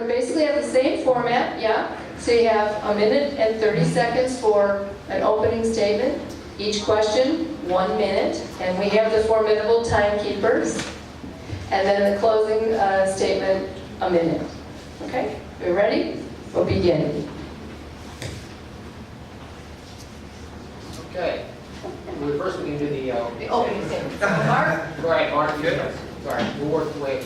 going to basically have the same format, yeah? So you have a minute and 30 seconds for an opening statement. Each question, 1 minute. And we have the formidable timekeepers. And then the closing statement, a minute. Okay? We ready? We'll begin. Okay. First we can do the opening statement. Mark? Right, Mark, good. Sorry, we'll work the way.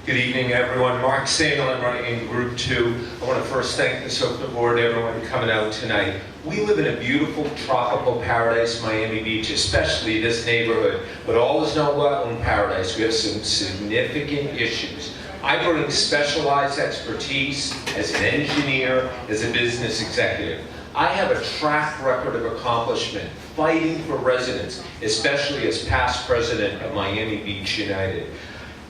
Good evening, everyone. Mark Sandel, I'm running in Group 2. I want to first thank the SOFNA board, everyone coming out tonight. We live in a beautiful tropical paradise, Miami Beach, especially this neighborhood. But all is no wetland paradise. We have some significant issues. I bring specialized expertise as an engineer, as a business executive. I have a track record of accomplishment, fighting for residents, especially as past president of Miami Beach United.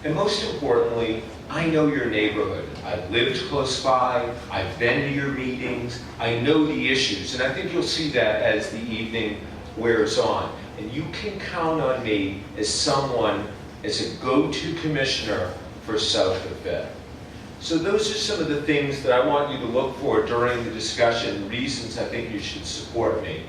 And most importantly, I know your neighborhood. I've lived close by, I've been to your meetings, I know the issues, and I think you'll see that as the evening wears on. And you can count on me as someone, as a go-to commissioner for South of Fifth. So those are some of the things that I want you to look for during the discussion, reasons I think you should support me.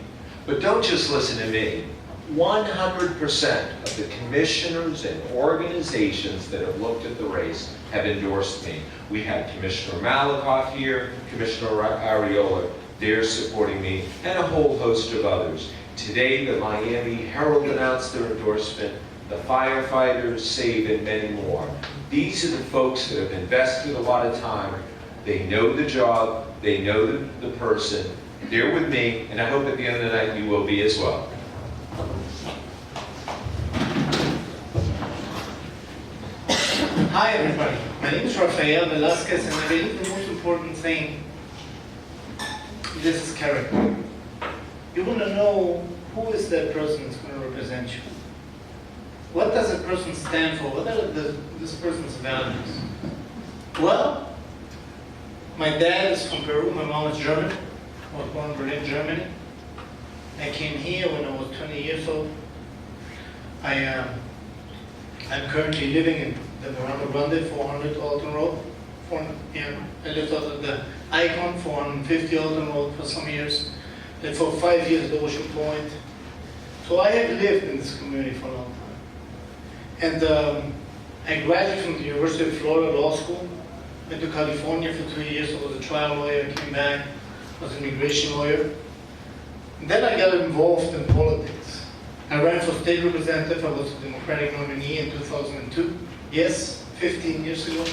But don't just listen to me. 100% of the commissioners and organizations that have looked at the race have endorsed me. We had Commissioner Malakoff here, Commissioner Ariola, they're supporting me, and a whole host of others. Today, the Miami Herald announced their endorsement, the firefighters, SAVE, and many more. These are the folks that have invested a lot of time. They know the job, they know the person. They're with me, and I hope at the end of the night you will be as well. Hi everybody, my name is Rafael Velasquez, and I believe the most important thing, this is character. You want to know who is that person that's going to represent you. What does a person stand for? What are this person's values? Well, my dad is from Peru, my mom is German. I was born in Berlin, Germany. I came here when I was 20 years old. I'm currently living in the Morano Grande, 400 Alton Road. I lived out at the Icon, 450 Alton Road for some years. And for 5 years at Ocean Point. So I have lived in this community for a long time. And I graduated from the University of Florida Law School. Went to California for 3 years. I was a trial lawyer, came back, was an immigration lawyer. And then I got involved in politics. I ran for state representative. I was a Democratic nominee in 2002. Yes, 15 years ago.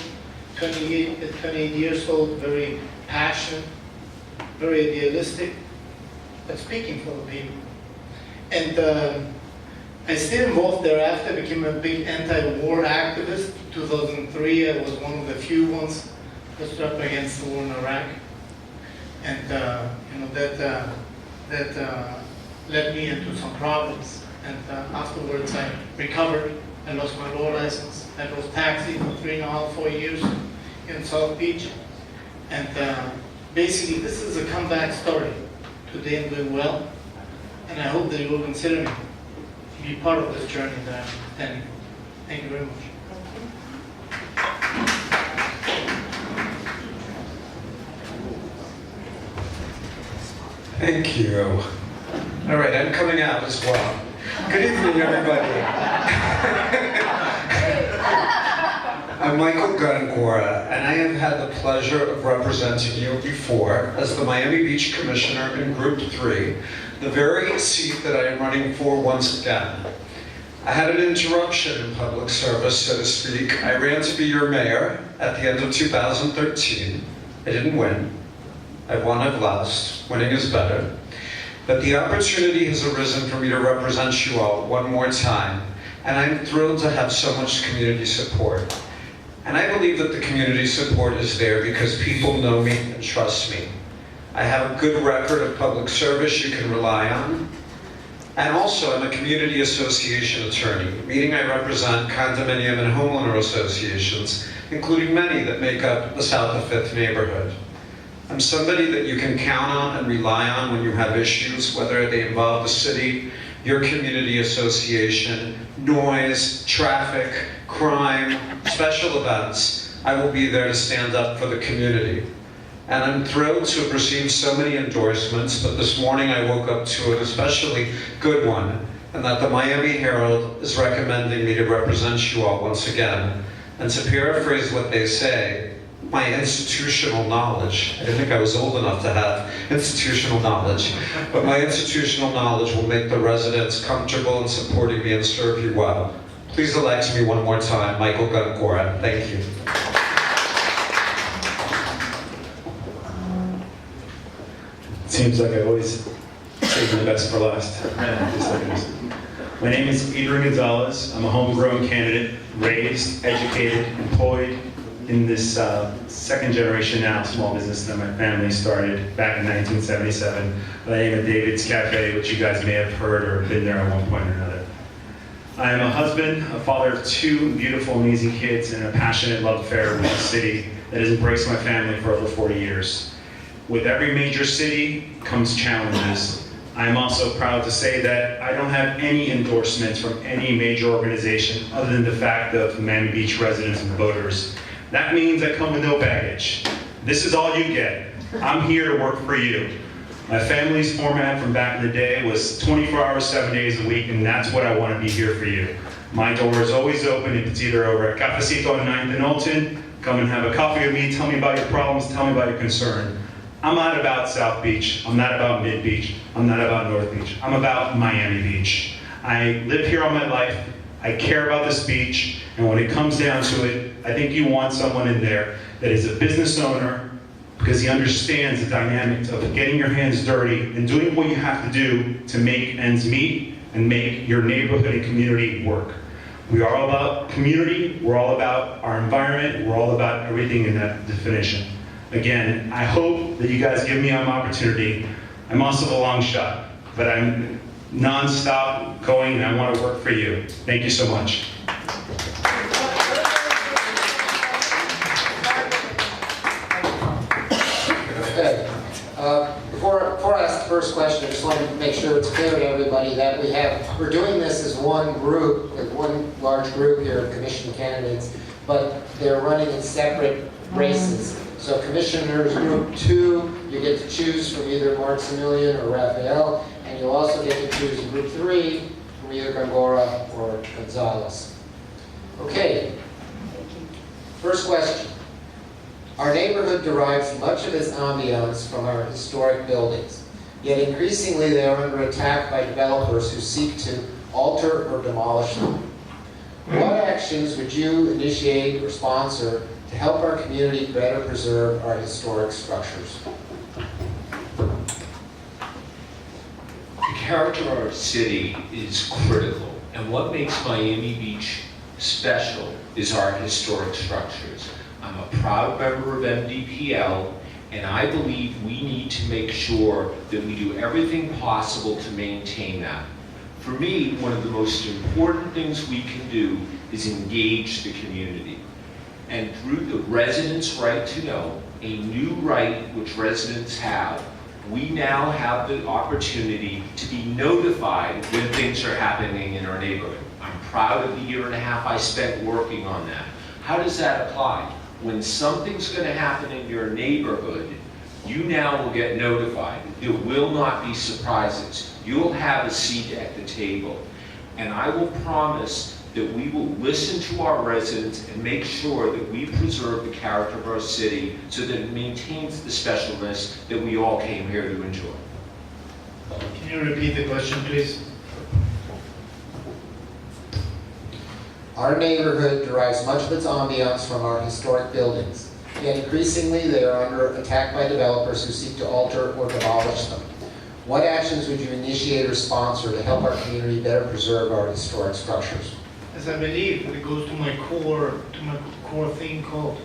28 years old, very passionate, very idealistic, but speaking for the people. And I stayed involved thereafter. I became a big anti-war activist. In 2003, I was one of the few ones that stood up against the war in Iraq. And that led me into some problems. And afterwards, I recovered. I lost my law license. I drove taxi for 3.5, 4 years in South Beach. And basically, this is a comeback story. Today, I'm doing well. And I hope that you will consider me to be part of this journey that I'm intending. Thank you very much. Thank you. All right, I'm coming out as well. Good evening, everybody. I'm Michael Gongora, and I have had the pleasure of representing you before as the Miami Beach Commissioner in Group 3, the very seat that I am running for once again. I had an interruption in public service, so to speak. I ran to be your mayor at the end of 2013. I didn't win. I've won, I've lost. Winning is better. But the opportunity has arisen for me to represent you all one more time, and I'm thrilled to have so much community support. And I believe that the community support is there because people know me and trust me. I have a good record of public service you can rely on. And also, I'm a community association attorney, meaning I represent condominium and homeowner associations, including many that make up the South of Fifth neighborhood. I'm somebody that you can count on and rely on when you have issues, whether they involve the city, your community association, noise, traffic, crime, special events. I will be there to stand up for the community. And I'm thrilled to have received so many endorsements, but this morning I woke up to an especially good one, and that the Miami Herald is recommending me to represent you all once again. And to paraphrase what they say, my institutional knowledge, I didn't think I was old enough to have institutional knowledge, but my institutional knowledge will make the residents comfortable in supporting me and serve you well. Please elect me one more time, Michael Gungora. Thank you. Seems like I always save the best for last. My name is Adrian Gonzalez. I'm a homegrown candidate, raised, educated, employed in this second generation now small business that my family started back in 1977 by the name of David's Cafe, which you guys may have heard or been there at one point or another. I am a husband, a father of 2 beautiful, amazing kids, and a passionate love affair with the city that has embraced my family for over 40 years. With every major city comes challenges. I am also proud to say that I don't have any endorsements from any major organization other than the fact of the Miami Beach residents and voters. That means I come with no baggage. This is all you get. I'm here to work for you. My family's format from back in the day was 24 hours, 7 days a week, and that's what I want to be here for you. My door is always open. If it's either over at Cafecito on 9th and Alton, come and have a coffee with me, tell me about your problems, tell me about your concern. I'm not about South Beach. I'm not about Mid Beach. I'm not about North Beach. I'm about Miami Beach. I lived here all my life. I care about this beach. And when it comes down to it, I think you want someone in there that is a business owner because he understands the dynamics of getting your hands dirty and doing what you have to do to make ends meet and make your neighborhood and community work. We are all about community. We're all about our environment. We're all about everything in that definition. Again, I hope that you guys give me an opportunity. I'm also a long shot, but I'm non-stop going and I want to work for you. Thank you so much. Okay. Before I ask the first question, I just want to make sure it's clear to everybody that we're doing this as one group, like one large group here of commission candidates, but they're running in separate races. So Commissioners Group 2, you get to choose from either Maximilian or Raphael, and you'll also get to choose in Group 3 from either Gongora or Gonzalez. Okay, first question. Our neighborhood derives much of its ambiance from our historic buildings, yet increasingly they are under attack by developers who seek to alter or demolish them. What actions would you initiate or sponsor to help our community better preserve our historic structures? The character of our city is critical, and what makes Miami Beach special is our historic structures. I'm a proud member of MDPL, and I believe we need to make sure that we do everything possible to maintain that. For me, one of the most important things we can do is engage the community. And through the residents' right to know, a new right which residents have, we now have the opportunity to be notified when things are happening in our neighborhood. I'm proud of the year and a half I spent working on that. How does that apply? When something's going to happen in your neighborhood, you now will get notified. There will not be surprises. You'll have a seat at the table. And I will promise that we will listen to our residents and make sure that we preserve the character of our city so that it maintains the specialness that we all came here to enjoy. Can you repeat the question, please? Our neighborhood derives much of its ambiance from our historic buildings, yet increasingly they are under attack by developers who seek to alter or demolish them. What actions would you initiate or sponsor to help our community better preserve our historic structures? As I believe it goes to my core thing called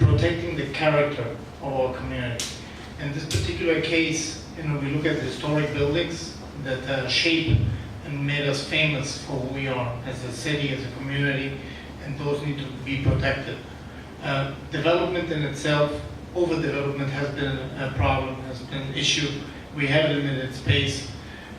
protecting the character of our community. In this particular case, we look at historic buildings that shape and made us famous for who we are as a city, as a community, and those need to be protected. Development in itself, overdevelopment has been a problem, has been an issue. We have limited space,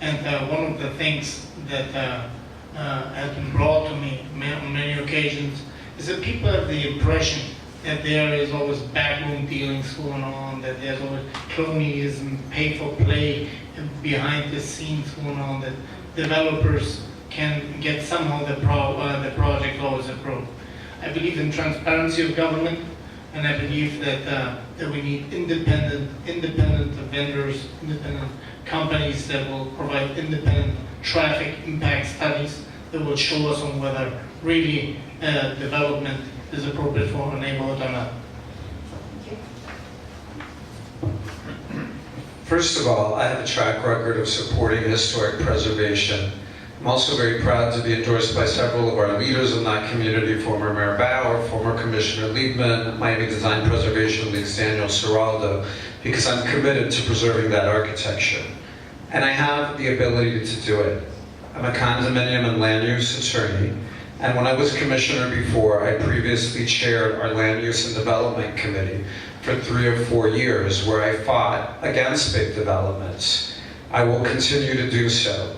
and one of the things that has been brought to me on many occasions is that people have the impression that there is always backroom dealings going on, that there's always cronyism, pay for play, and behind the scenes going on, that developers can get somehow the project always approved. I believe in transparency of government, and I believe that we need independent vendors, independent companies that will provide independent traffic impact studies that will show us on whether really development is appropriate for a neighborhood or not. First of all, I have a track record of supporting historic preservation. I'm also very proud to be endorsed by several of our leaders in that community, former Mayor Bauer, former Commissioner Liebman, Miami Design Preservation League's Daniel Seraldo, because I'm committed to preserving that architecture. And I have the ability to do it. I'm a condominium and land use attorney, and when I was commissioner before, I previously chaired our Land Use and Development Committee for 3 or 4 years, where I fought against big developments. I will continue to do so.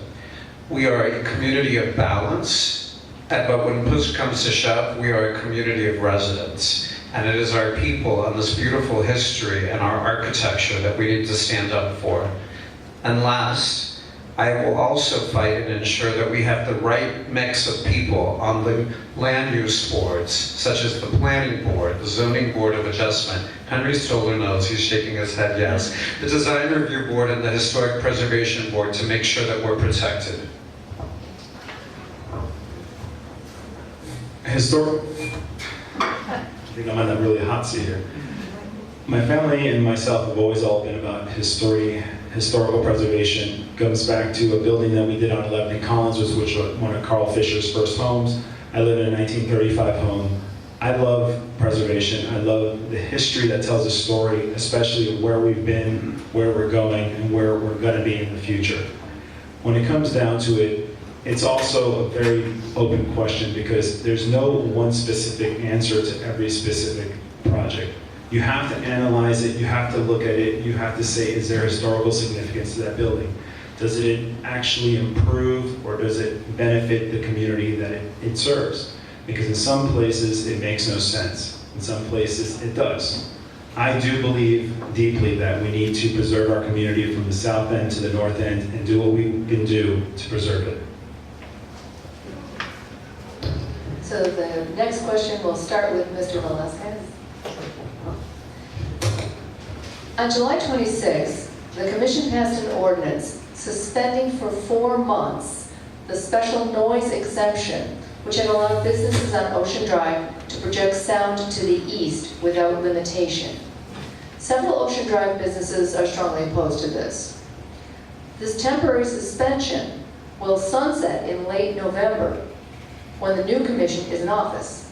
We are a community of balance, but when push comes to shove, we are a community of residents. And it is our people and this beautiful history and our architecture that we need to stand up for. And last, I will also fight and ensure that we have the right mix of people on the land use boards, such as the planning board, the zoning board of adjustment. Henry Stoller knows, he's shaking his head yes. The design review board and the historic preservation board, to make sure that we're protected. I think I'm on that really hot seat here. My family and myself have always all been about historical preservation. It goes back to a building that we did on 11 in Collins, which was one of Carl Fisher's first homes. I live in a 1935 home. I love preservation. I love the history that tells a story, especially of where we've been, where we're going, and where we're going to be in the future. When it comes down to it, it's also a very open question, because there's no one specific answer to every specific project. You have to analyze it, you have to look at it, you have to say, is there historical significance to that building? Does it actually improve, or does it benefit the community that it serves? Because in some places it makes no sense, in some places it does. I do believe deeply that we need to preserve our community from the south end to the north end, and do what we can do to preserve it. So the next question will start with Mr. Velasquez. On July 26th, the Commission passed an ordinance suspending for 4 months the special noise exemption, which had allowed businesses on Ocean Drive to project sound to the east without limitation. Several Ocean Drive businesses are strongly opposed to this. This temporary suspension will sunset in late November, when the new commission is in office.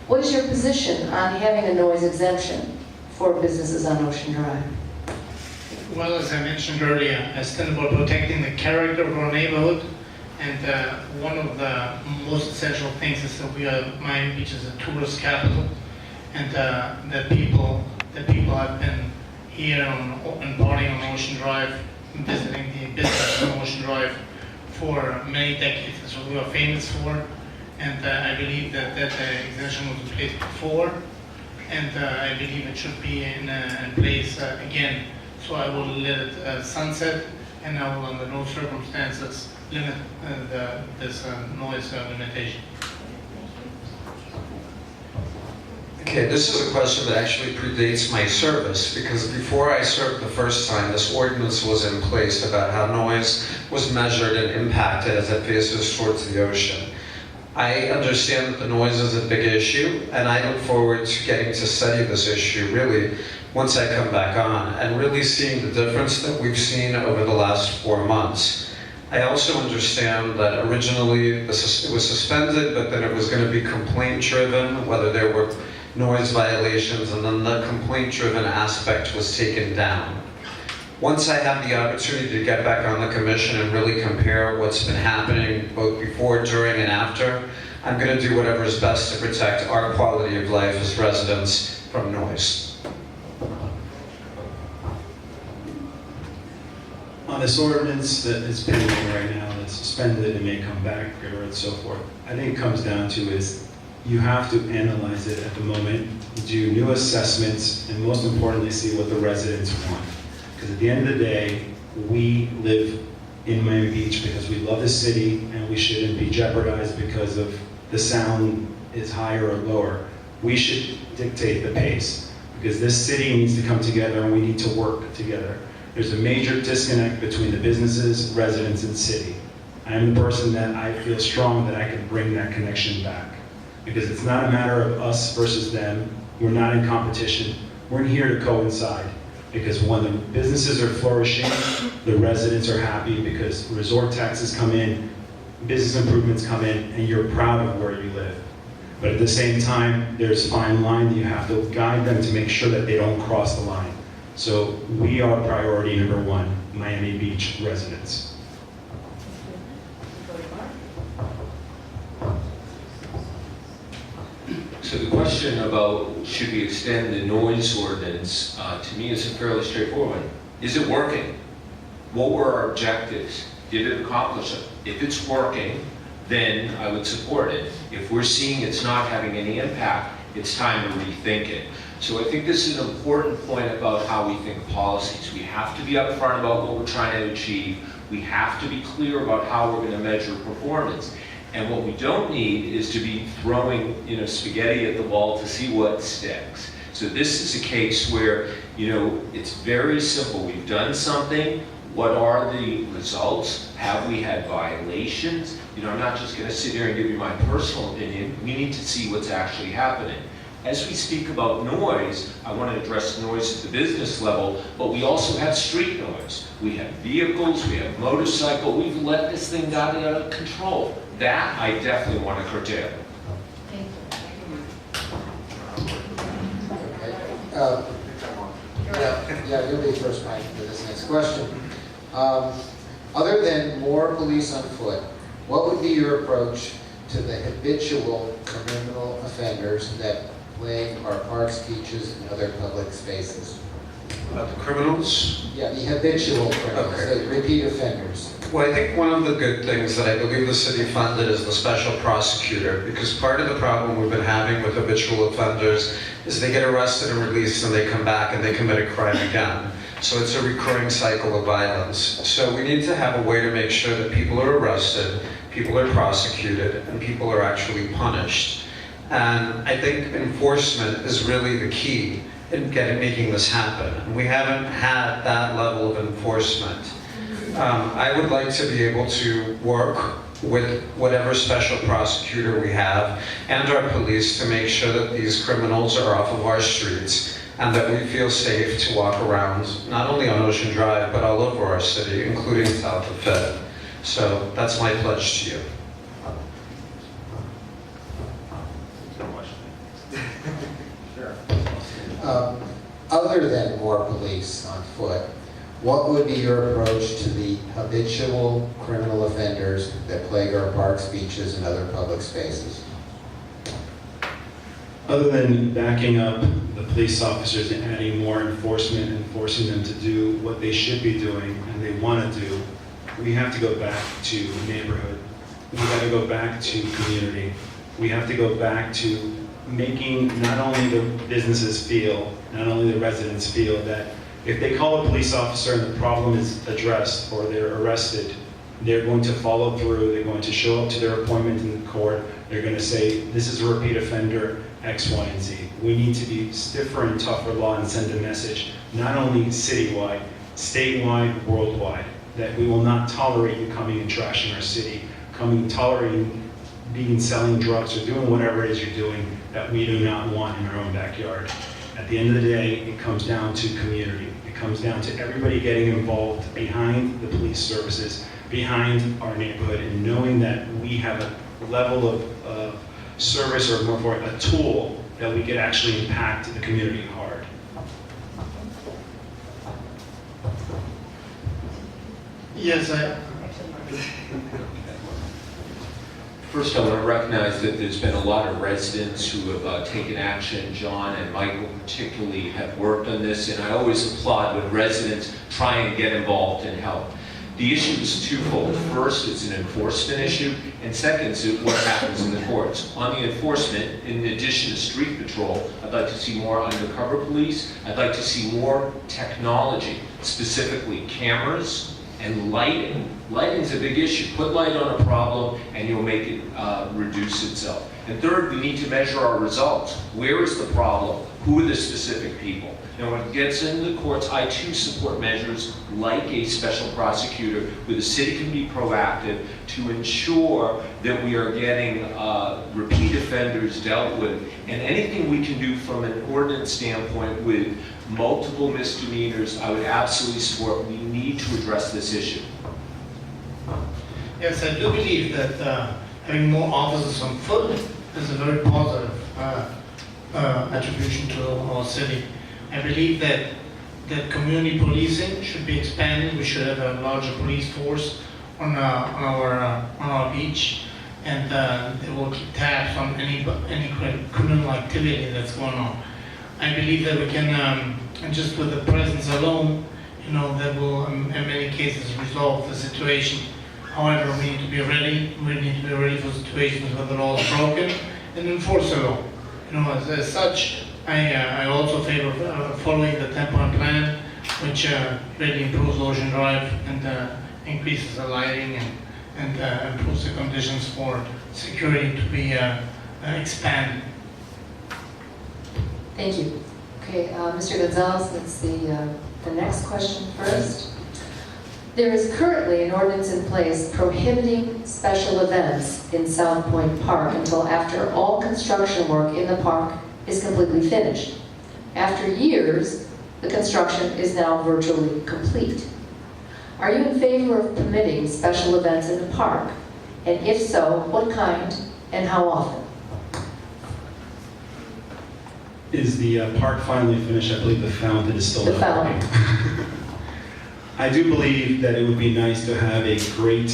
What is your position on having a noise exemption for businesses on Ocean Drive? Well, as I mentioned earlier, I stand about protecting the character of our neighborhood, and one of the most essential things is that Miami Beach is a tourist capital, and that people have been here and partying on Ocean Drive, visiting the business on Ocean Drive for many decades. That's what we are famous for. And I believe that exemption was in place before, and I believe it should be in place again. So I will let it sunset, and I will, under no circumstances, limit this noise limitation. Okay, this is a question that actually predates my service, because before I served the first time, this ordinance was in place about how noise was measured and impacted as it faces towards the ocean. I understand that the noise is a big issue, and I look forward to getting to study this issue really once I come back on, and really seeing the difference that we've seen over the last 4 months. I also understand that originally it was suspended, but then it was going to be complaint-driven, whether there were noise violations, and then the complaint-driven aspect was taken down. Once I have the opportunity to get back on the commission and really compare what's been happening both before, during, and after, I'm going to do whatever is best to protect our quality of life as residents from noise. On this ordinance that is pending right now, that's suspended and may come back, and so forth, I think it comes down to is you have to analyze it at the moment, do new assessments, and most importantly, see what the residents want. Because at the end of the day, we live in Miami Beach because we love the city, and we shouldn't be jeopardized because of the sound is higher or lower. We should dictate the pace, because this city needs to come together and we need to work together. There's a major disconnect between the businesses, residents, and city. I am the person that I feel strong that I can bring that connection back. Because it's not a matter of us versus them. We're not in competition. We're in here to coincide. Because when the businesses are flourishing, the residents are happy because resort taxes come in, business improvements come in, and you're proud of where you live. But at the same time, there's a fine line that you have to guide them to make sure that they don't cross the line. So we are priority number one, Miami Beach residents. So the question about should we extend the noise ordinance, to me is a fairly straightforward one. Is it working? What were our objectives? Did it accomplish it? If it's working, then I would support it. If we're seeing it's not having any impact, it's time to rethink it. So I think this is an important point about how we think policies. We have to be upfront about what we're trying to achieve. We have to be clear about how we're going to measure performance. And what we don't need is to be throwing, spaghetti at the wall to see what sticks. So this is a case where, it's very simple. We've done something. What are the results? Have we had violations? I'm not just going to sit here and give you my personal opinion. We need to see what's actually happening. As we speak about noise, I want to address noise at the business level, but we also have street noise. We have vehicles, we have motorcycle. We've let this thing get out of control. That I definitely want to curtail. Thank you. Yeah, you'll be first, Mike, for this next question. Other than more police on foot, what would be your approach to the habitual criminal offenders that plague our parks, beaches, and other public spaces? About the criminals? Yeah, the habitual criminals, Okay. the repeat offenders. Well, I think one of the good things that I believe the city funded is the special prosecutor, because part of the problem we've been having with habitual offenders is they get arrested and released and they come back and they commit a crime again. So it's a recurring cycle of violence. So we need to have a way to make sure that people are arrested, people are prosecuted, and people are actually punished. And I think enforcement is really the key in making this happen. And we haven't had that level of enforcement. I would like to be able to work with whatever special prosecutor we have and our police to make sure that these criminals are off of our streets and that we feel safe to walk around, not only on Ocean Drive, but all over our city, including south of Fifth. So that's my pledge to you. Other than more police on foot, what would be your approach to the habitual criminal offenders that plague our parks, beaches, and other public spaces? Other than backing up the police officers and adding more enforcement and forcing them to do what they should be doing and they want to do, we have to go back to neighborhood. We got to go back to community. We have to go back to making not only the businesses feel, not only the residents feel that if they call a police officer and the problem is addressed or they're arrested, they're going to follow through, they're going to show up to their appointment in the court, they're going to say, this is a repeat offender, X, Y, and Z. We need to be stiffer and tougher law and send a message, not only citywide, statewide, worldwide, that we will not tolerate you coming and trashing our city, tolerating selling drugs or doing whatever it is you're doing that we do not want in our own backyard. At the end of the day, it comes down to community. It comes down to everybody getting involved behind the police services, behind our neighborhood, and knowing that we have a level of service or more for a tool that we could actually impact the community hard. Yes, First, I want to recognize that there's been a lot of residents who have taken action. John and Michael particularly have worked on this, and I always applaud when residents try and get involved and help. The issue is twofold. First, it's an enforcement issue, and second, is what happens in the courts. On the enforcement, in addition to street patrol, I'd like to see more undercover police. I'd like to see more technology, specifically cameras and lighting. Lighting's a big issue. Put light on a problem, and you'll make it reduce itself. And third, we need to measure our results. Where is the problem? Who are the specific people? And when it gets into the courts, I too support measures like a special prosecutor where the city can be proactive to ensure that we are getting repeat offenders dealt with. And anything we can do from an ordinance standpoint with multiple misdemeanors, I would absolutely support. We need to address this issue. Yes, I do believe that having more officers on foot is a very positive attribution to our city. I believe that community policing should be expanded. We should have a larger police force on our beach, and they will keep tabs on any criminal activity that's going on. I believe that we can, and just with the presence alone, that will in many cases resolve the situation. However, we need to be ready. We need to be ready for situations where the law is broken and enforce the law. As such, I also favor following the 10-point plan, which really improves Ocean Drive and increases the lighting and improves the conditions for security to be expanded. Thank you. Okay, Mr. Gonzalez, let's see the next question first. There is currently an ordinance in place prohibiting special events in South Point Park until after all construction work in the park is completely finished. After years, the construction is now virtually complete. Are you in favor of permitting special events in the park? And if so, what kind and how often? Is the park finally finished? I believe the fountain is still The working. I do believe that it would be nice to have a great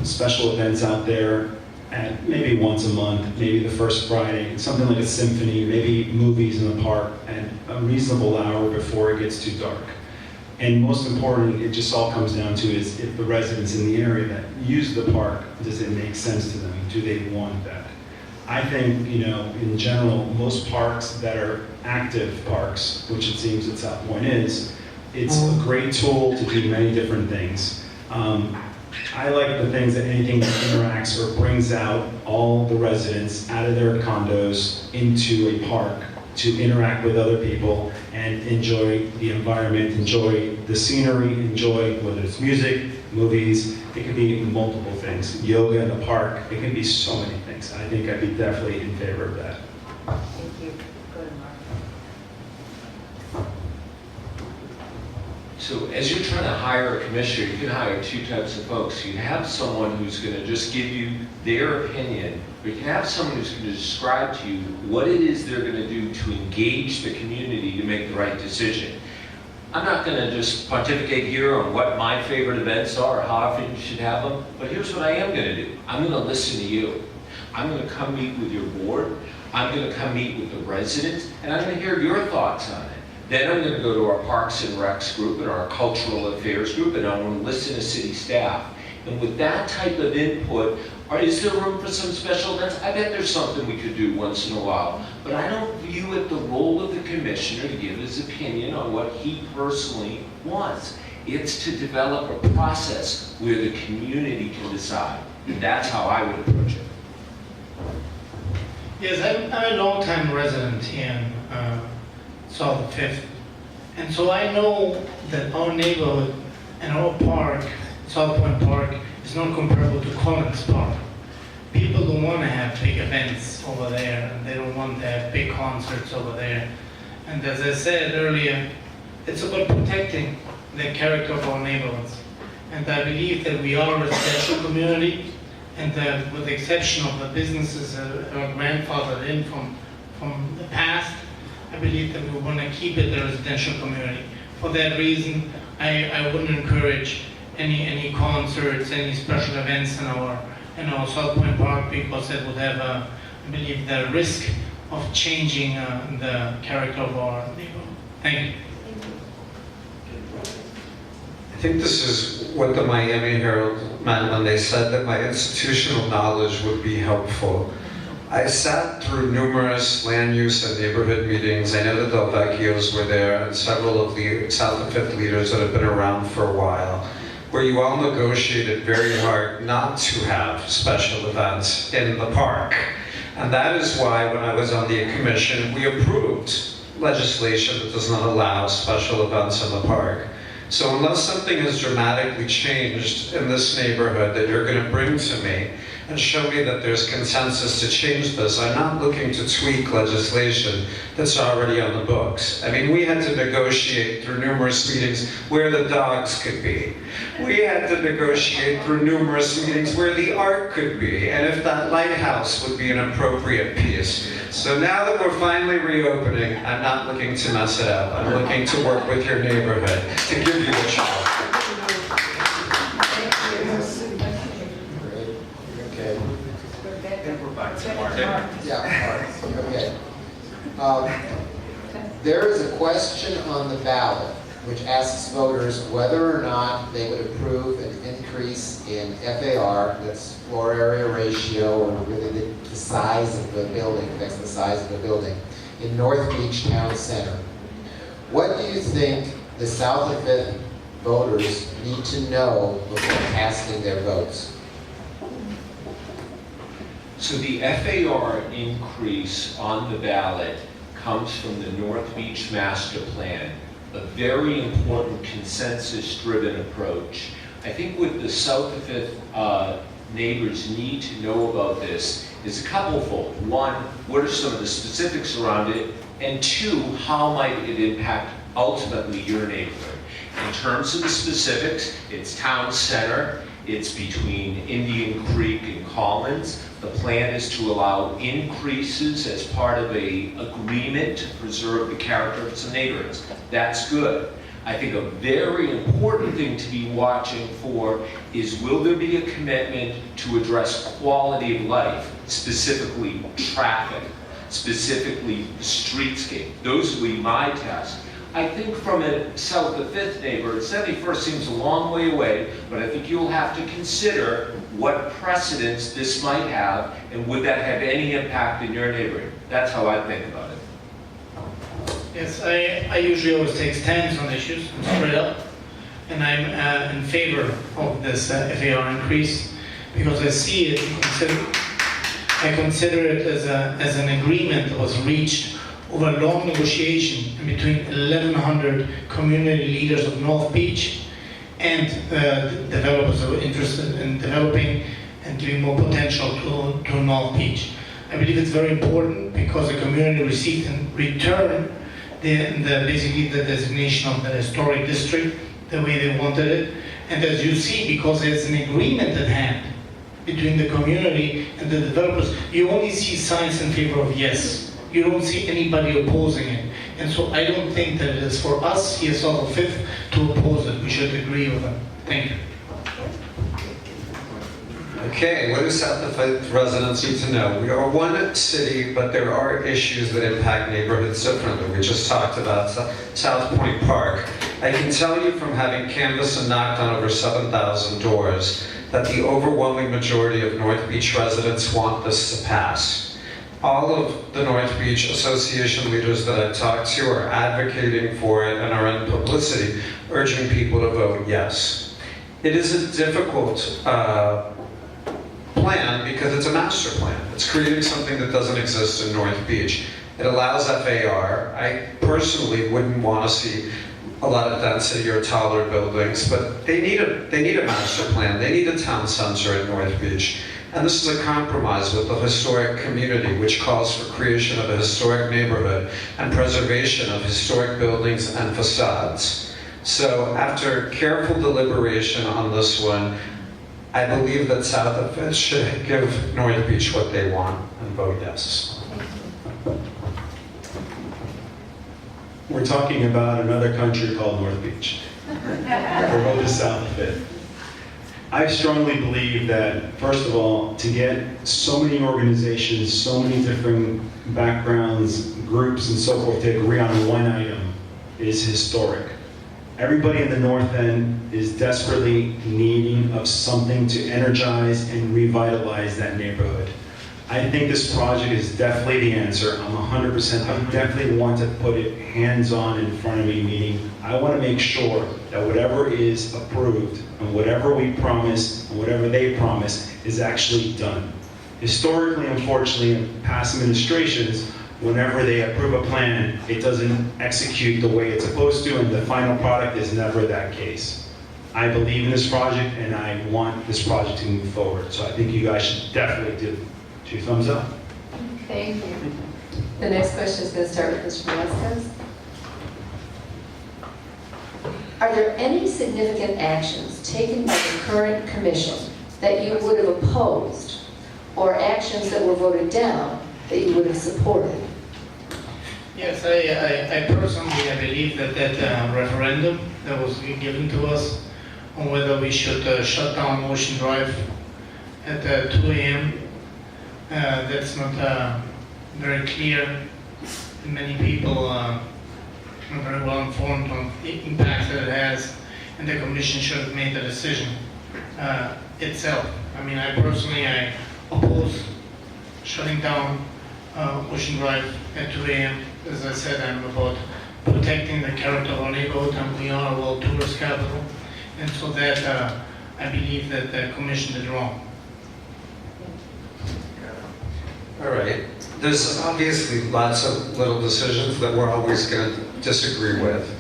special events out there at maybe once a month, maybe the first Friday, something like a symphony, maybe movies in the park at a reasonable hour before it gets too dark. And most importantly, it just all comes down to is if the residents in the area that use the park, does it make sense to them? Do they want that? I think, in general, most parks that are active parks, which it seems that South Point is, it's a great tool to do many different things. I like the things that anything that interacts or brings out all the residents out of their condos into a park to interact with other people and enjoy the environment, enjoy the scenery, enjoy whether it's music, movies, it could be multiple things. Yoga in the park, it can be so many things. I think I'd be definitely in favor of that. Thank you. Go ahead, Mark. So as you're trying to hire a commissioner, you can hire two types of folks. You have someone who's going to just give you their opinion, or you can have someone who's going to describe to you what it is they're going to do to engage the community to make the right decision. I'm not going to just pontificate here on what my favorite events are or how often you should have them, but here's what I am going to do. I'm going to listen to you. I'm going to come meet with your board. I'm going to come meet with the residents, and I'm going to hear your thoughts on it. Then I'm going to go to our Parks and Recs group and our Cultural Affairs group, and I'm going to listen to city staff. And with that type of input, is there room for some special events? I bet there's something we could do once in a while. But I don't view it the role of the commissioner to give his opinion on what he personally wants. It's to develop a process where the community can decide. And that's how I would approach it. Yes, I'm a long-time resident here in South Fifth. And so I know that our neighborhood and our park, South Point Park, is not comparable to Collins Park. People don't want to have big events over there, and they don't want to have big concerts over there. And as I said earlier, it's about protecting the character of our neighborhoods. And I believe that we are a residential community, and that with the exception of the businesses that are grandfathered in from the past, I believe that we want to keep it a residential community. For that reason, I wouldn't encourage any concerts, any special events in our South Point Park, because it would have, I believe, the risk of changing the character of our neighborhood. Thank you. I think this is what the Miami Herald meant when they said that my institutional knowledge would be helpful. I sat through numerous land use and neighborhood meetings. I know the Del Vecchios were there and several of the South of Fifth leaders that have been around for a while, where you all negotiated very hard not to have special events in the park. And that is why when I was on the commission, we approved legislation that does not allow special events in the park. So unless something has dramatically changed in this neighborhood that you're going to bring to me and show me that there's consensus to change this, I'm not looking to tweak legislation that's already on the books. I mean, we had to negotiate through numerous meetings where the dogs could be. We had to negotiate through numerous meetings where the art could be, and if that lighthouse would be an appropriate piece. So now that we're finally reopening, I'm not looking to mess it up. I'm looking to work with your neighborhood to give you a shot. Okay. Yeah, all right, okay. There is a question on the ballot which asks voters whether or not they would approve an increase in FAR, that's floor area ratio, or really the size of the building, that's the size of the building, in North Beach Town Center. What do you think the South of Fifth voters need to know before casting their votes? So the FAR increase on the ballot comes from the North Beach Master Plan, a very important consensus-driven approach. I think what the South of Fifth neighbors need to know about this is a couple-fold. One, what are some of the specifics around it? And two, how might it impact ultimately your neighborhood? In terms of the specifics, it's town center, it's between Indian Creek and Collins. The plan is to allow increases as part of an agreement to preserve the character of some neighborhoods. That's good. I think a very important thing to be watching for is, will there be a commitment to address quality of life, specifically traffic, specifically streetscape? Those will be my tests. I think from a South of Fifth neighbor, 71st seems a long way away, but I think you'll have to consider what precedence this might have, and would that have any impact in your neighborhood? That's how I think about it. Yes, I usually always take stands on issues, straight up, and I'm in favor of this FAR increase because I see it, I consider it as an agreement that was reached over a long negotiation between 1,100 community leaders of North Beach and developers that were interested in developing and giving more potential to North Beach. I believe it's very important because the community received in return basically the designation of the historic district the way they wanted it. And as you see, because there's an agreement at hand between the community and the developers, you only see signs in favor of yes. You don't see anybody opposing it. And so I don't think that it is for us here, South of Fifth, to oppose it. We should agree with them. Thank you. Okay, what do South of Fifth residents need to know? We are one city, but there are issues that impact neighborhoods differently. We just talked about South Point Park. I can tell you from having canvassed and knocked on over 7,000 doors that the overwhelming majority of North Beach residents want this to pass. All of the North Beach Association leaders that I've talked to are advocating for it and are in publicity, urging people to vote yes. It is a difficult plan because it's a master plan. It's creating something that doesn't exist in North Beach. It allows FAR. I personally wouldn't want to see a lot of density or taller buildings, but they need a master plan. They need a town center at North Beach. And this is a compromise with the historic community, which calls for creation of a historic neighborhood and preservation of historic buildings and facades. So after careful deliberation on this one, I believe that South of Fifth should give North Beach what they want and vote yes. We're talking about another country called North Beach. We're both the South of Fifth. I strongly believe that, first of all, to get so many organizations, so many different backgrounds, groups, and so forth to agree on one item is historic. Everybody in the North End is desperately needing of something to energize and revitalize that neighborhood. I think this project is definitely the answer. I'm 100%, I definitely want to put it hands-on in front of me, meaning I want to make sure that whatever is approved and whatever we promise and whatever they promise is actually done. Historically, unfortunately, in past administrations, whenever they approve a plan, it doesn't execute the way it's supposed to, and the final product is never that case. I believe in this project, and I want this project to move forward. So I think you guys should definitely do 2 thumbs up. Thank you. The next question is going to start with Mr. Velasquez. Are there any significant actions taken by the current commission that you would have opposed, or actions that were voted down that you would have supported? Yes, I personally, I believe that referendum that was given to us on whether we should shut down Ocean Drive at 2 a.m. That's not very clear. And many people are very well informed on the impact that it has, and the commission should have made the decision itself. I mean, I oppose shutting down Ocean Drive at 2 a.m. As I said, I'm about protecting the character of our neighborhood, and we are a world tourist capital. And so that I believe that the commission did wrong. All right. There's obviously lots of little decisions that we're always going to disagree with.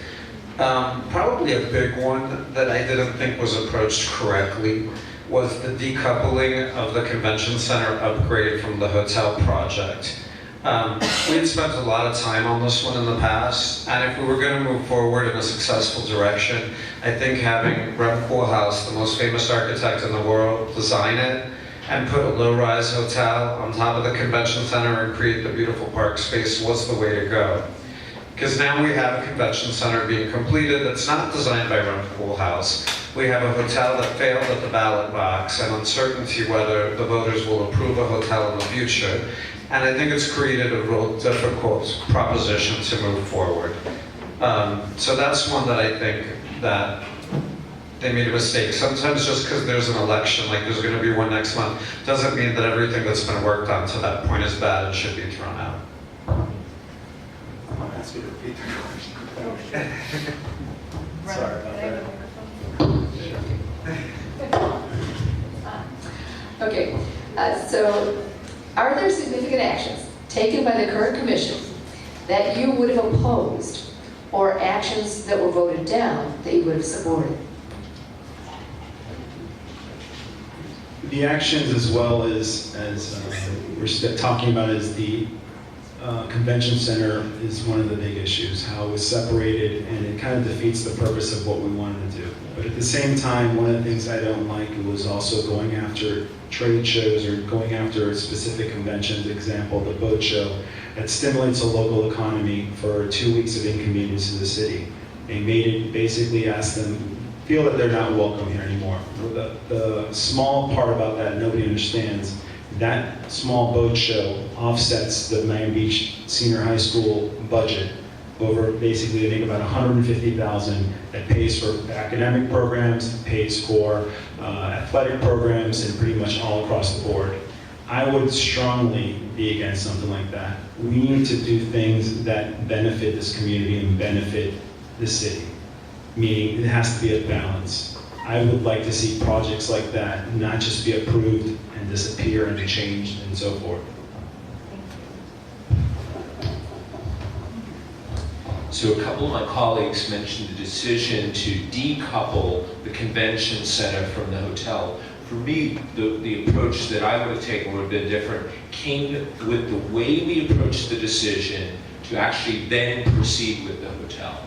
Probably a big one that I didn't think was approached correctly was the decoupling of the convention center upgrade from the hotel project. We had spent a lot of time on this one in the past, and if we were going to move forward in a successful direction, I think having Rep. Koolhaas, the most famous architect in the world, design it and put a low-rise hotel on top of the convention center and create the beautiful park space was the way to go. Because now we have a convention center being completed that's not designed by Rep. Koolhaas. We have a hotel that failed at the ballot box and uncertainty whether the voters will approve a hotel in the future. And I think it's created a real difficult proposition to move forward. So that's one that I think that they made a mistake. Sometimes just because there's an election, like there's going to be one next month, doesn't mean that everything that's been worked on to that point is bad and should be thrown out. Ask you to repeat the question. Sorry about that. Okay, so are there significant actions taken by the current commission that you would have opposed, or actions that were voted down that you would have supported? The actions, as well as we're talking about, is the convention center is one of the big issues, how it was separated, and it kind of defeats the purpose of what we wanted to do. But at the same time, one of the things I don't like was also going after trade shows or going after specific conventions, example, the boat show, that stimulates the local economy for 2 weeks of inconvenience to the city. They made it, basically asked them, feel that they're not welcome here anymore. The small part about that nobody understands, that small boat show offsets the Miami Beach Senior High School budget over basically, I think, about $150,000 that pays for academic programs, pays for athletic programs, and pretty much all across the board. I would strongly be against something like that. We need to do things that benefit this community and benefit the city, meaning it has to be a balance. I would like to see projects like that not just be approved and disappear and changed and so forth. So a couple of my colleagues mentioned the decision to decouple the convention center from the hotel. For me, the approach that I would have taken would have been different, came with the way we approached the decision to actually then proceed with the hotel.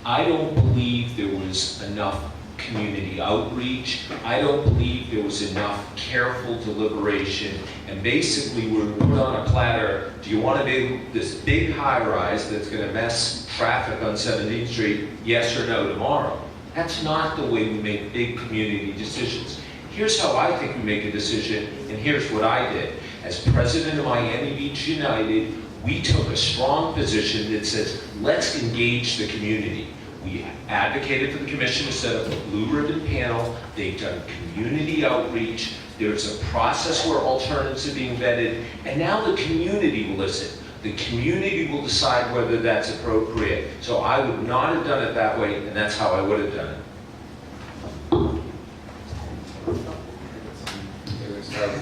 I don't believe there was enough community outreach. I don't believe there was enough careful deliberation. And basically, we were put on a platter, do you want to do this big high-rise that's going to mess traffic on 17th Street, yes or no tomorrow? That's not the way we make big community decisions. Here's how I think we make a decision, and here's what I did. As president of Miami Beach United, we took a strong position that says, let's engage the community. We advocated for the commission to set up a blue ribbon panel. They've done community outreach. There's a process where alternatives are being vetted, and now the community will listen. The community will decide whether that's appropriate. So I would not have done it that way, and that's how I would have done it.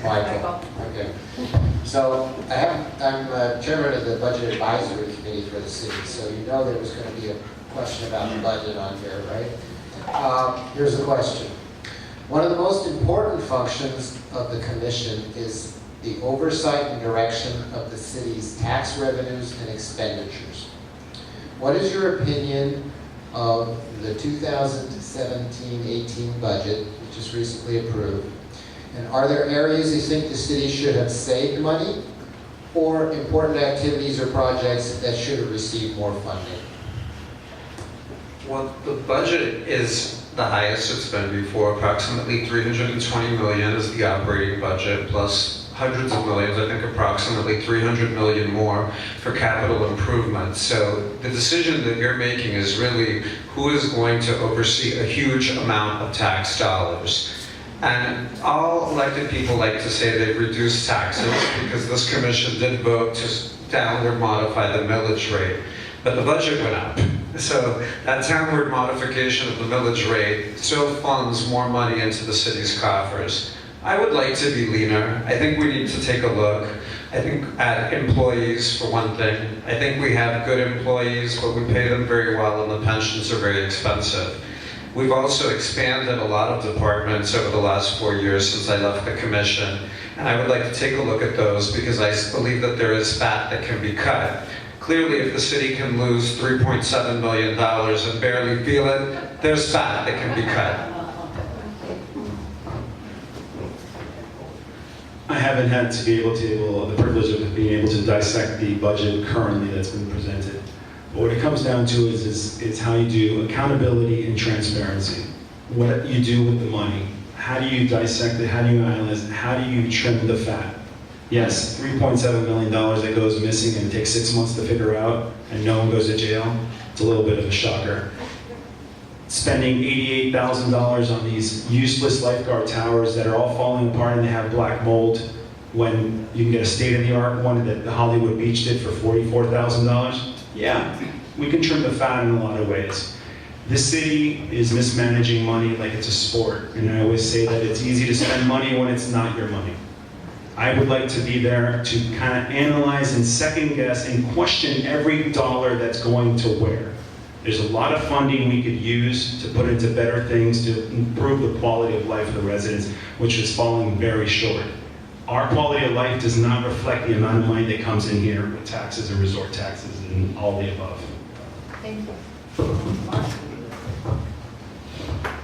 Michael. Okay. So I'm chairman of the Budget Advisory Committee for the city, so you know there was going to be a question about the budget on here, right? Here's the question. One of the most important functions of the commission is the oversight and direction of the city's tax revenues and expenditures. What is your opinion of the 2017-18 budget, which was recently approved? And are there areas you think the city should have saved money, or important activities or projects that should have received more funding? Well, the budget is the highest it's been before. Approximately $320 million is the operating budget, plus hundreds of millions, I think approximately $300 million more for capital improvement. So the decision that you're making is really who is going to oversee a huge amount of tax dollars. And all elected people like to say they've reduced taxes because this commission did vote to downward modify the millage rate. But the budget went up. So that downward modification of the millage rate still funds more money into the city's coffers. I would like to be leaner. I think we need to take a look. I think at employees, for one thing. I think we have good employees, but we pay them very well and the pensions are very expensive. We've also expanded a lot of departments over the last 4 years since I left the commission, and I would like to take a look at those because I believe that there is fat that can be cut. Clearly, if the city can lose $3.7 million and barely feel it, there's fat that can be cut. I haven't had to be the privilege of being able to dissect the budget currently that's been presented. But what it comes down to is how you do accountability and transparency. What you do with the money. How do you dissect it? How do you analyze it? How do you trim the fat? Yes, $3.7 million that goes missing and it takes 6 months to figure out and no one goes to jail. It's a little bit of a shocker. Spending $88,000 on these useless lifeguard towers that are all falling apart and they have black mold when you can get a state-of-the-art one that the Hollywood Beach did for $44,000. Yeah, we can trim the fat in a lot of ways. This city is mismanaging money like it's a sport, and I always say that it's easy to spend money when it's not your money. I would like to be there to kind of analyze and second guess and question every dollar that's going to where. There's a lot of funding we could use to put into better things to improve the quality of life of the residents, which is falling very short. Our quality of life does not reflect the amount of money that comes in here with taxes and resort taxes and all the above. Thank you.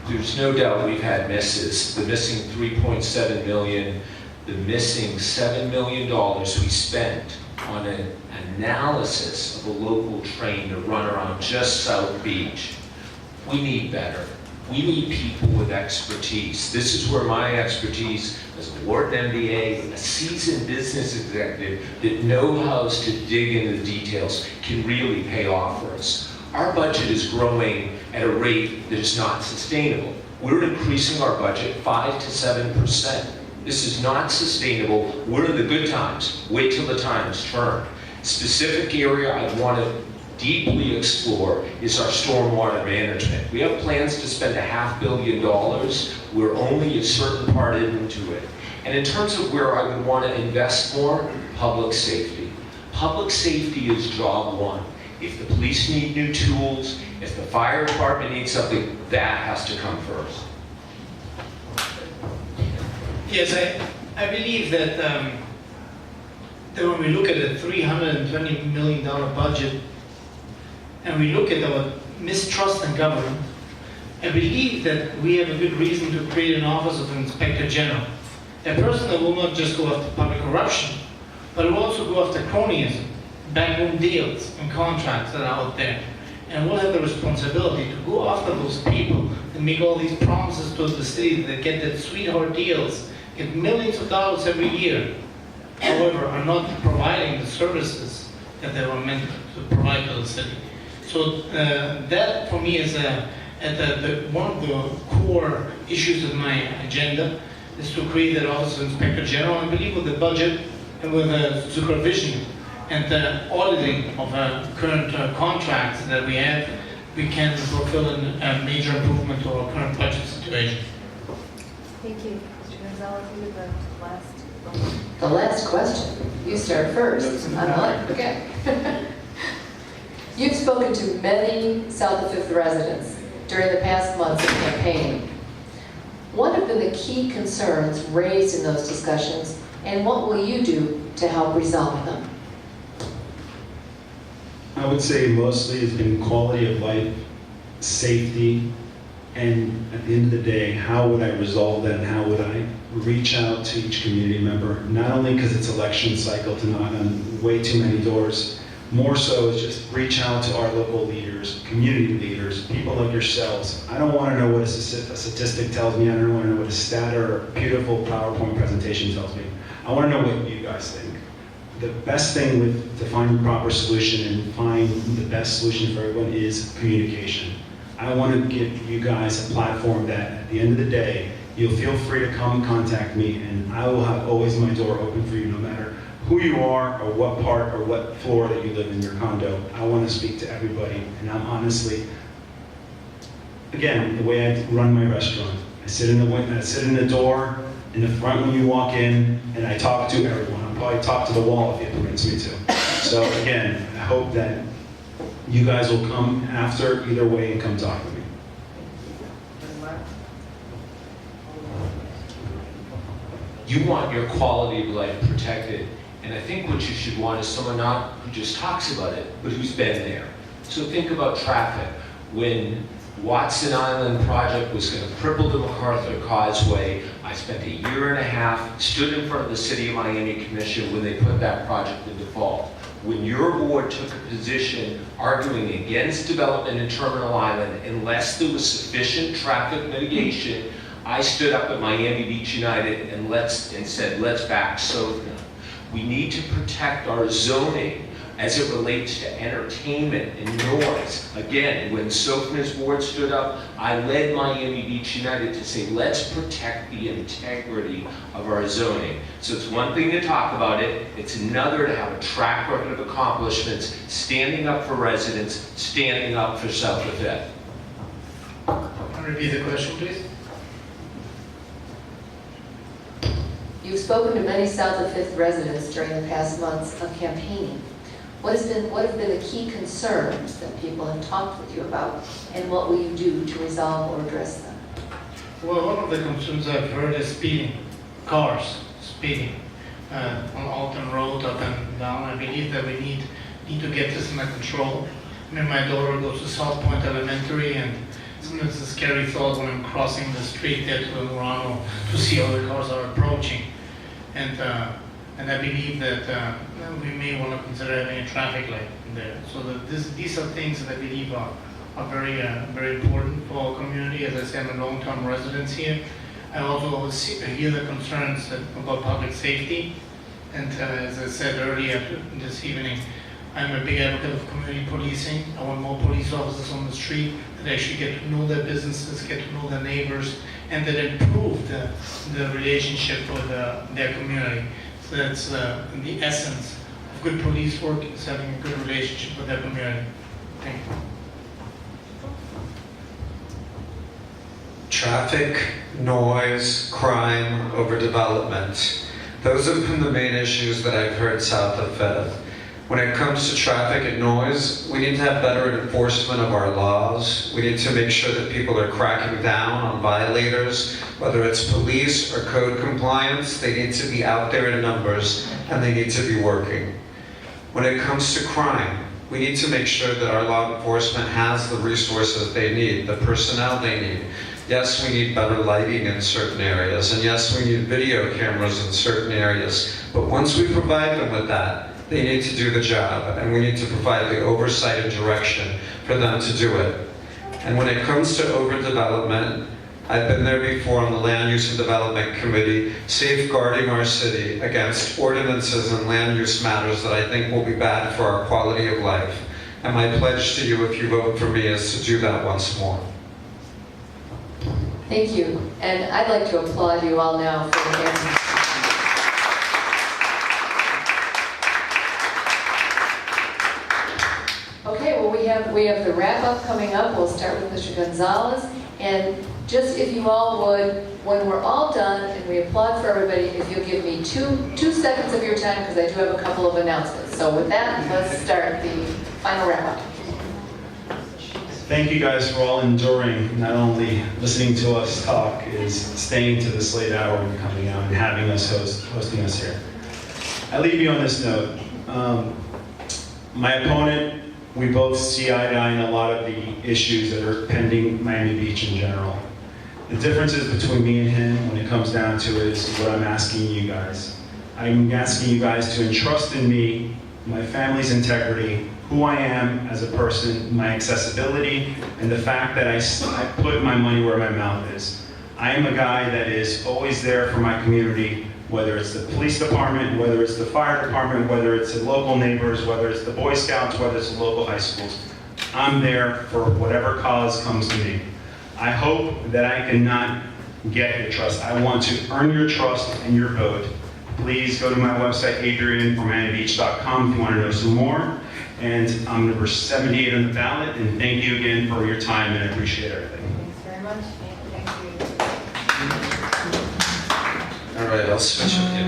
There's no doubt we've had misses. The missing 3.7 million, the missing $7 million we spent on an analysis of a local train to run around just South Beach. We need better. We need people with expertise. This is where my expertise as a Wharton MBA, a seasoned business executive that knows how to dig into the details can really pay off for us. Our budget is growing at a rate that is not sustainable. We're increasing our budget 5 to 7%. This is not sustainable. We're in the good times. Wait till the times turn. Specific area I want to deeply explore is our stormwater management. We have plans to spend $500 million. We're only a certain part into it. And in terms of where I would want to invest more, public safety. Public safety is job one. If the police need new tools, if the fire department needs something, that has to come first. Yes, I believe that, that when we look at a $320 million budget and we look at our mistrust in government, I believe that we have a good reason to create an office of Inspector General. A person that will not just go after public corruption, but will also go after cronyism, backroom deals and contracts that are out there. And we'll have the responsibility to go after those people and make all these promises to the city that get that sweetheart deals, get millions of dollars every year, however, are not providing the services that they were meant to provide to the city. So that for me is one of the core issues of my agenda, is to create that Office of Inspector General. I believe with the budget and with the supervision and the auditing of current contracts that we have, we can fulfill a major improvement to our current budget situation. Thank you. Mr. Gonzalez, you have the last. The last question. You start first. I'm on. Okay. You've spoken to many South of Fifth residents during the past months of campaigning. What have been the key concerns raised in those discussions, and what will you do to help resolve them? I would say mostly it's been quality of life, safety, and at the end of the day, how would I resolve that and how would I reach out to each community member, not only because it's election cycle to knock on way too many doors, more so is just reach out to our local leaders, community leaders, people like yourselves. I don't want to know what a statistic tells me. I don't want to know what a stat or a beautiful PowerPoint presentation tells me. I want to know what you guys think. The best thing to find the proper solution and find the best solution for everyone is communication. I want to give you guys a platform that at the end of the day, you'll feel free to come contact me, and I will have always my door open for you no matter who you are or what part or what floor that you live in your condo. I want to speak to everybody, and I'm honestly, again, the way I run my restaurant, I sit in the door in the front when you walk in, and I talk to everyone. I'll probably talk to the wall if it permits me to. So again, I hope that you guys will come after either way and come talk to me. You want your quality of life protected, and I think what you should want is someone not who just talks about it, but who's been there. So think about traffic. When Watson Island project was going to cripple the MacArthur Causeway, I spent a year and a half, stood in front of the City of Miami Commission when they put that project in default. When your board took a position arguing against development in Terminal Island unless there was sufficient traffic mitigation, I stood up at Miami Beach United and said, let's back SOFNA. We need to protect our zoning as it relates to entertainment and noise. Again, when SOFNA's board stood up, I led Miami Beach United to say, let's protect the integrity of our zoning. So it's one thing to talk about it, it's another to have a track record of accomplishments, standing up for residents, standing up for South of Fifth. Repeat the question, please. You've spoken to many South of Fifth residents during the past months of campaigning. What have been the key concerns that people have talked with you about, and what will you do to resolve or address them? Well, one of the concerns I've heard is speeding, cars speeding on Alton Road up and down. I believe that we need to get this under control. I mean, my daughter goes to South Point Elementary, and sometimes it's a scary thought when I'm crossing the street there to Toronto to see how the cars are approaching. And I believe that we may want to consider having a traffic light there. So that these are things that I believe are very important for our community. As I said, I'm a long-term resident here. I also hear the concerns about public safety. And as I said earlier this evening, I'm a big advocate of community policing. I want more police officers on the street that actually get to know their businesses, get to know their neighbors, and that improve the relationship with their community. So that's the essence of good police work, is having a good relationship with their community. Thank you. Traffic, noise, crime, overdevelopment. Those have been the main issues that I've heard south of Fifth. When it comes to traffic and noise, we need to have better enforcement of our laws. We need to make sure that people are cracking down on violators, whether it's police or code compliance. They need to be out there in numbers, and they need to be working. When it comes to crime, we need to make sure that our law enforcement has the resources they need, the personnel they need. Yes, we need better lighting in certain areas, and yes, we need video cameras in certain areas. But once we provide them with that, they need to do the job, and we need to provide the oversight and direction for them to do it. And when it comes to overdevelopment, I've been there before on the Land Use and Development Committee, safeguarding our city against ordinances and land use matters that I think will be bad for our quality of life. And my pledge to you, if you vote for me, is to do that once more. Thank you. And I'd like to applaud you all now for the Okay, well, we have the wrap-up coming up. We'll start with Mr. Gonzalez. And just if you all would, when we're all done and we applaud for everybody, if you'll give me two seconds of your time, because I do have a couple of announcements. So with that, let's start the final wrap-up. Thank you guys for all enduring, not only listening to us talk, is staying to this late hour and coming out and having us hosting us here. I leave you on this note. My opponent, we both see eye to eye in a lot of the issues that are pending Miami Beach in general. The differences between me and him, when it comes down to it, is what I'm asking you guys. I'm asking you guys to entrust in me, my family's integrity, who I am as a person, my accessibility, and the fact that I put my money where my mouth is. I am a guy that is always there for my community, whether it's the police department, whether it's the fire department, whether it's the local neighbors, whether it's the Boy Scouts, whether it's the local high schools. I'm there for whatever cause comes to me. I hope that I cannot get your trust. I want to earn your trust and your vote. Please go to my website, adrian@miamibeach.com, if you want to know some more. And I'm number 78 on the ballot, and thank you again for your time, and I appreciate everything. Thanks very much. Thank you. All right, I'll switch with you.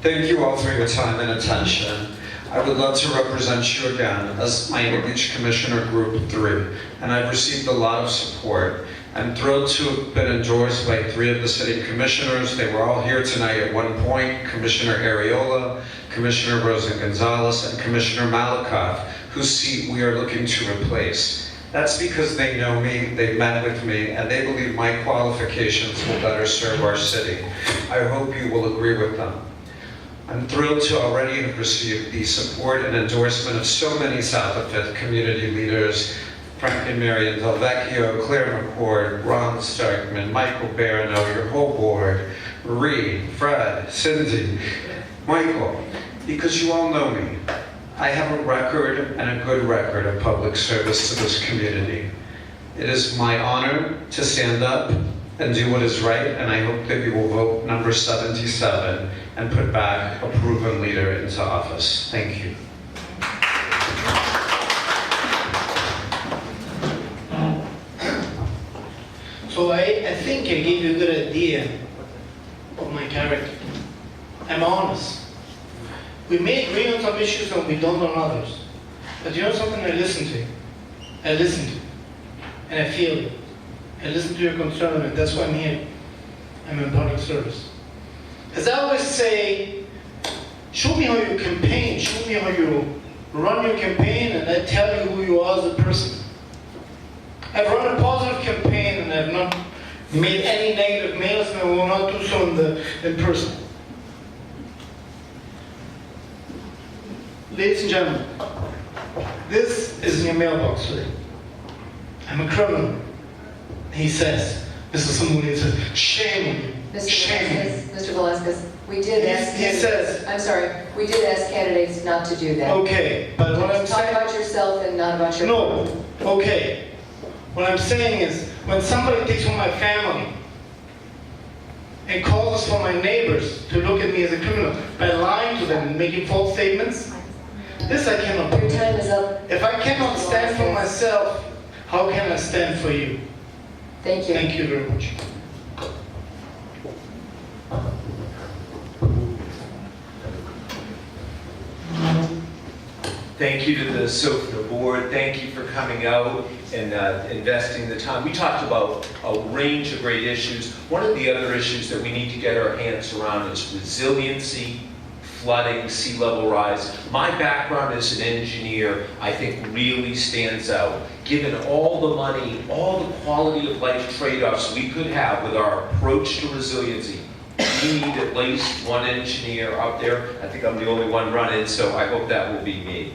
Thank you all for your time and attention. I would love to represent you again as Miami Beach Commissioner Group 3, and I've received a lot of support. I'm thrilled to have been endorsed by 3 of the city commissioners. They were all here tonight at one point: Commissioner Arreola, Commissioner Rosa Gonzalez, and Commissioner Malakoff, whose seat we are looking to replace. That's because they know me, they've met with me, and they believe my qualifications will better serve our city. I hope you will agree with them. I'm thrilled to already have received the support and endorsement of so many South of Fifth community leaders: Frank and Marion Del Vecchio, Claire McCord, Ron Starkman, Michael Barano, your whole board, Marie, Fred, Cindy, Michael, because you all know me. I have a record, and a good record, of public service to this community. It is my honor to stand up and do what is right, and I hope that you will vote number 77 and put back a proven leader into office. Thank you. So I think I gave you a good idea of my character. I'm honest. We may agree on some issues and we don't on others. But you know something? I listen to you. I listen to you. And I feel it. I listen to your concern, and that's why I'm here. I'm in public service. As I always say, show me how you campaign. Show me how you run your campaign, and I tell you who you are as a person. I've run a positive campaign, and I've not made any negative mails, and I will not do so in person. Ladies and gentlemen, this is in your mailbox today. I'm a criminal. He says, Mr. Samudi says, shame on you. Mr. Velasquez, we did ask. He says. I'm sorry. We did ask candidates not to do that. Okay, but what I'm Talk saying. about yourself and not about your. No. Okay. What I'm saying is, when somebody takes from my family and calls for my neighbors to look at me as a criminal by lying to them and making false statements, this I cannot do. Your time is up. If I cannot stand for myself, how can I stand for you? Thank you. Thank you very much. Thank you to the SOFNA board. Thank you for coming out and investing the time. We talked about a range of great issues. One of the other issues that we need to get our hands around is resiliency, flooding, sea level rise. My background as an engineer, I think, really stands out. Given all the money, all the quality of life trade-offs we could have with our approach to resiliency, we need at least one engineer up there. I think I'm the only one running, so I hope that will be me.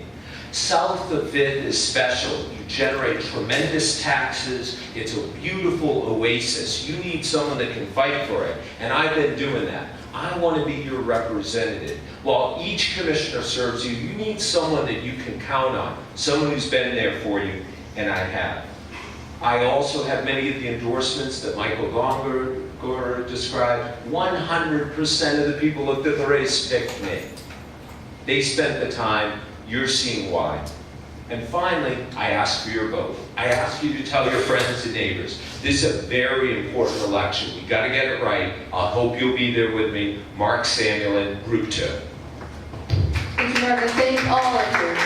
South of Fifth is special. You generate tremendous taxes. It's a beautiful oasis. You need someone that can fight for it, and I've been doing that. I want to be your representative. While each commissioner serves you, you need someone that you can count on, someone who's been there for you, and I have. I also have many of the endorsements that Michael Gonger described. 100% of the people looked at the race picked me. They spent the time, you're seeing why. And finally, I ask for your vote. I ask you to tell your friends and neighbors. This is a very important election. We got to get it right. I hope you'll be there with me. Mark Samuelin, Group 2. Thank you, Mark. Thank all of you.